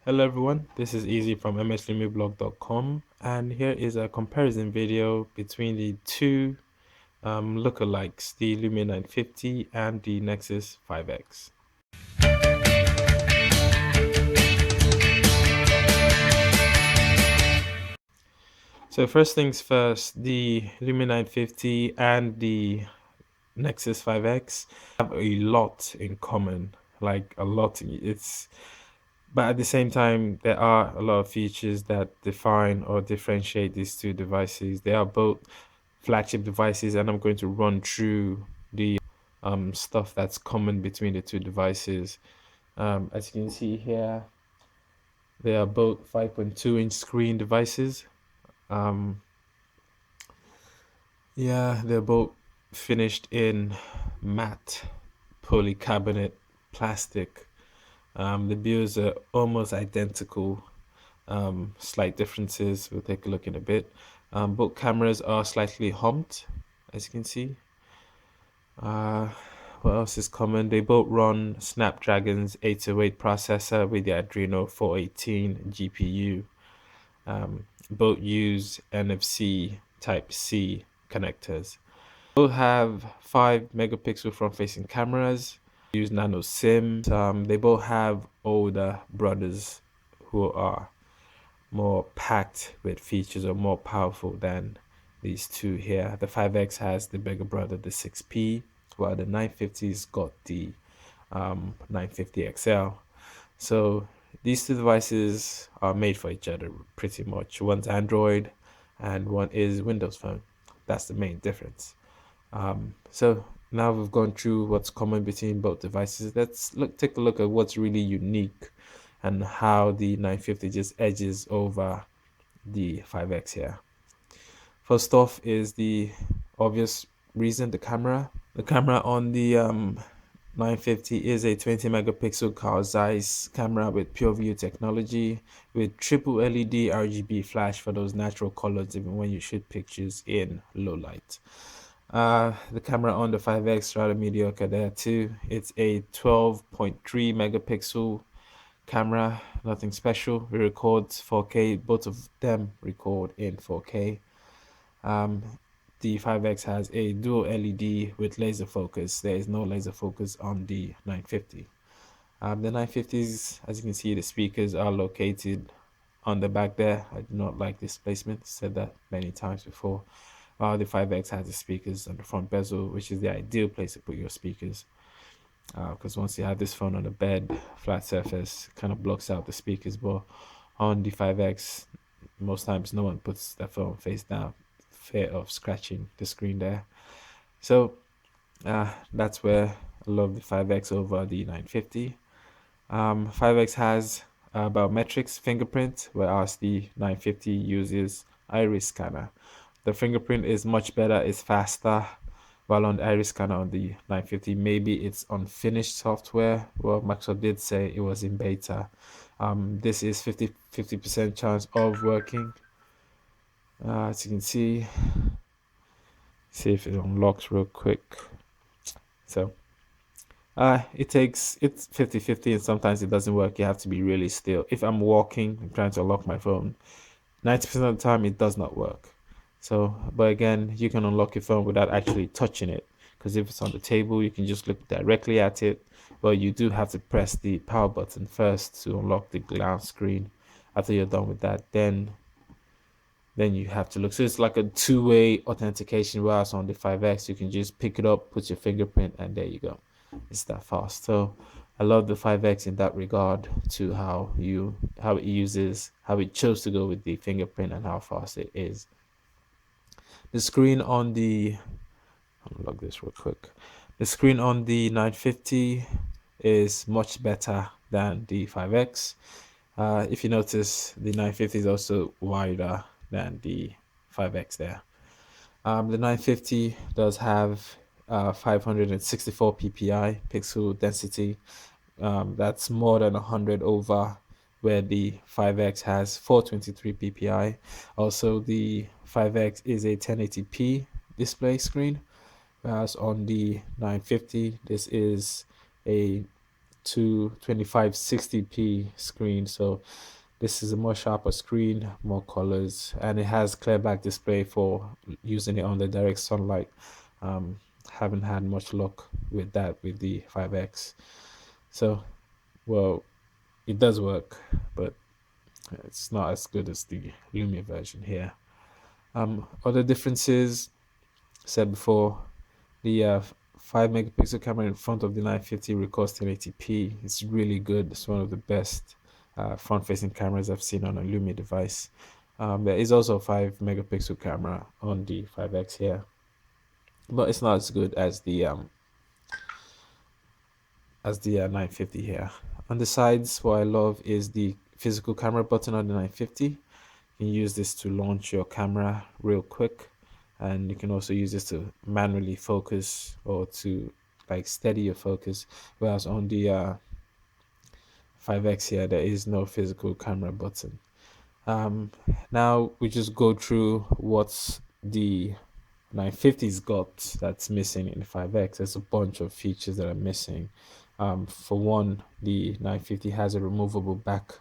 Hello everyone, this is Easy from mslumiablog.com, and here is a comparison video between the two lookalikes, the Lumia 950 and the Nexus 5X. So first things first, the Lumia 950 and the Nexus 5X have a lot in common, like a lot. But at the same time, there are a lot of features that define or differentiate these two devices. They are both flagship devices, and I'm going to run through the stuff that's common between the two devices. As you can see here, they are both 5.2-inch screen devices. Um, yeah, they're both finished in matte polycarbonate plastic. The builds are almost identical. Slight differences. We'll take a look in a bit. Both cameras are slightly humped, as you can see. Uh, what else is common? They both run Snapdragon's 808 processor with the Adreno 418 GPU. Both use NFC Type C connectors. Both have 5 megapixel front-facing cameras. Use nano SIM. They both have older brothers who are more packed with features or more powerful than these two here. The 5X has the bigger brother, the 6P, while the 950's got the 950 XL. So these two devices are made for each other pretty much. One's Android and one is Windows Phone. That's the main difference. So now we've gone through what's common between both devices. Let's take a look at what's really unique and how the 950 just edges over the 5X here. First off is the obvious reason, the camera. The camera on the 950 is a 20 megapixel Carl Zeiss camera with pure view technology with triple LED RGB flash for those natural colors even when you shoot pictures in low light. The camera on the 5X rather mediocre there too. It's a 12.3 megapixel camera, nothing special. It records 4K. Both of them record in 4K. The 5X has a dual LED with laser focus. There is no laser focus on the 950. The 950s, as you can see, the speakers are located on the back there. I do not like this placement. Said that many times before. The 5X has the speakers on the front bezel, which is the ideal place to put your speakers. Because once you have this phone on a bed, flat surface, kind of blocks out the speakers. But on the 5X, most times no one puts their phone face down, fear of scratching the screen there. So that's where I love the 5X over the 950. 5X has biometrics fingerprint, whereas the 950 uses iris scanner. The fingerprint is much better, it's faster, while on the iris scanner on the 950, maybe it's unfinished software. Well, Microsoft did say it was in beta. This is 50% chance of working. As you can see if it unlocks real quick. So it's 50-50, and sometimes it doesn't work. You have to be really still. If I'm walking, I'm trying to unlock my phone, 90% of the time it does not work. So, but again, you can unlock your phone without actually touching it, because if it's on the table, you can just look directly at it. But you do have to press the power button first to unlock the glance screen. After you're done with that, then you have to look. So it's like a two-way authentication, whereas on the 5X, you can just pick it up, put your fingerprint, and there you go. It's that fast. So I love the 5X in that regard, to how it chose to go with the fingerprint and how fast it is. The screen on the unlock this real quick. The screen on the 950 is much better than the 5X. If you notice, the 950 is also wider than the 5X there. The 950 does have 564 ppi pixel density. That's more than 100 over where the 5X has 423 ppi. Also, the 5X is a 1080p display screen, whereas on the 950, this is a to 2560p screen. So this is a more sharper screen, more colors, and it has clear back display for using it on the direct sunlight. Um, haven't had much luck with that with the 5X. So, well, it does work, but it's not as good as the Lumia version here. Other differences, said before, the 5 megapixel camera in front of the 950 records 1080p. It's really good. It's one of the best front facing cameras I've seen on a Lumia device. There is also a 5 megapixel camera on the 5X here, but it's not as good as the 950 here. On the sides, what I love is the physical camera button on the 950. You can use this to launch your camera real quick, and you can also use this to manually focus or to like steady your focus. Whereas on the 5X here, there is no physical camera button. Now we just go through what's the 950's got that's missing in the 5X. There's a bunch of features that are missing. For one, the 950 has a removable back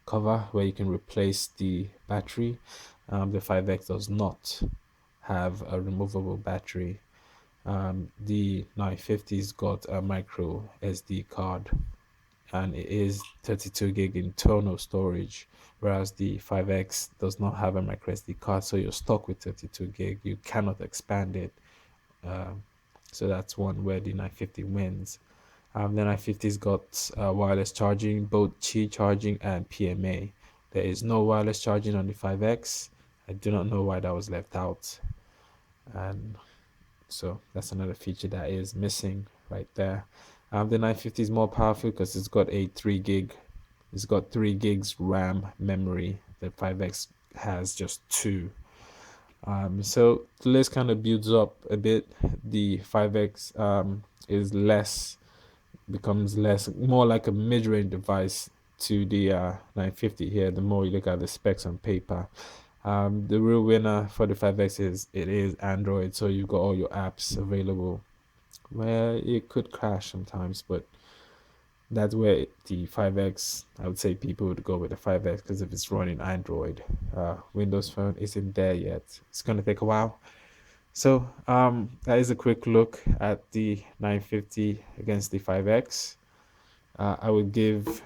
cover where you can replace the battery. The 5X does not have a removable battery. The 950's got a micro SD card, and it is 32 gig internal storage, whereas the 5X does not have a micro SD card, so you're stuck with 32 gig. You cannot expand it. So that's one where the 950 wins. The 950's got wireless charging, both Qi charging and PMA. There is no wireless charging on the 5X. I do not know why that was left out. And so that's another feature that is missing right there. The 950 is more powerful because it's got a 3 gig. It's got 3 gigs RAM memory. The 5X has just 2. So the list kind of builds up a bit. The 5X is less, becomes less, more like a mid-range device to the 950 here. The more you look at the specs on paper, the real winner for the 5X is Android. So you've got all your apps available. Where it could crash sometimes, but that's where the 5X, I would say people would go with the 5X because if it's running Android, Windows Phone isn't there yet. It's gonna take a while. So that is a quick look at the 950 against the 5X. I would give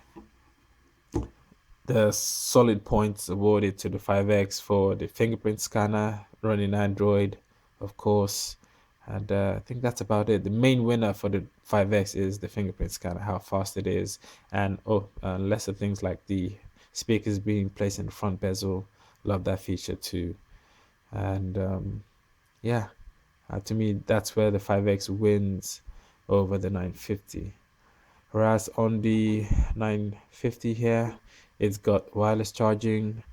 the solid points awarded to the 5X for the fingerprint scanner running Android, of course. And I think that's about it. The main winner for the 5X is the fingerprint scanner, how fast it is, and lesser things like the speakers being placed in the front bezel. Love that feature too. And yeah, to me, that's where the 5X wins over the 950. Whereas on the 950 here, it's got wireless charging,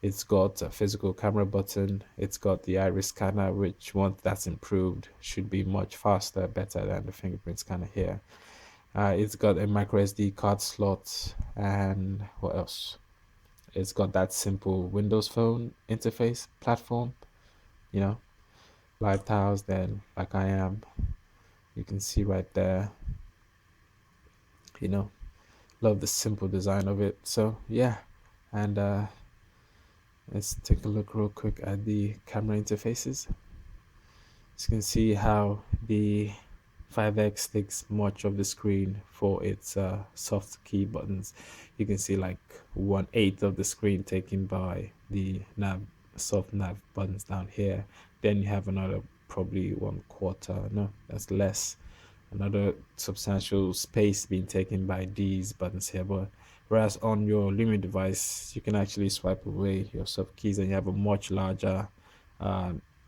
it's got a physical camera button, it's got the iris scanner, which once that's improved should be much faster, better than the fingerprint scanner here. It's got a micro SD card slot, and what else? It's got that simple Windows Phone interface platform, you know, live tiles. Then, like I am, you can see right there, you know, love the simple design of it. So yeah, and let's take a look real quick at the camera interfaces. As you can see how the 5X takes much of the screen for its soft key buttons. You can see like 1/8 of the screen taken by the soft nav buttons down here. Then you have another probably 1/4. No, that's less. Another substantial space being taken by these buttons here. But whereas on your Lumia device, you can actually swipe away your soft keys and you have a much larger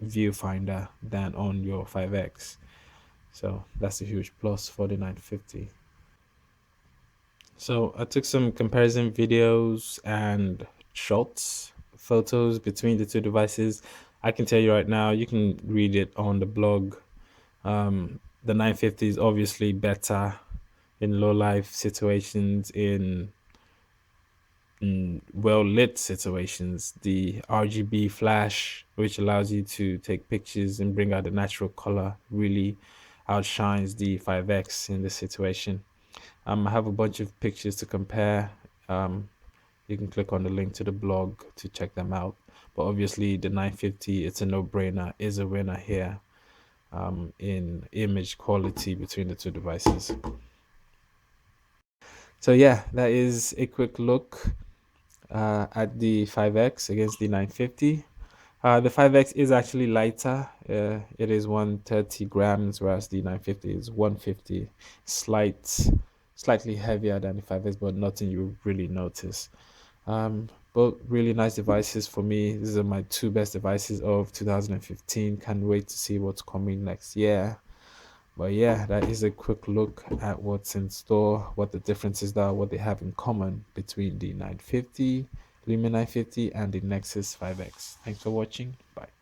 viewfinder than on your 5X. So that's a huge plus for the 950. So I took some comparison videos and shots, photos between the two devices. I can tell you right now, you can read it on the blog. The 950 is obviously better in low life situations, in well lit situations. The RGB flash, which allows you to take pictures and bring out the natural color, really outshines the 5X in this situation. I have a bunch of pictures to compare. Um, you can click on the link to the blog to check them out. But obviously, the 950, it's a no-brainer, is a winner here in image quality between the two devices. So yeah, that is a quick look at the 5X against the 950. The 5X is actually lighter. It is 130 grams, whereas the 950 is 150. Slightly heavier than the 5X, but nothing you really notice. Both really nice devices for me. These are my two best devices of 2015. Can't wait to see what's coming next year. But yeah, that is a quick look at what's in store, what the differences are, what they have in common between the 950, Lumia 950, and the Nexus 5X. Thanks for watching. Bye.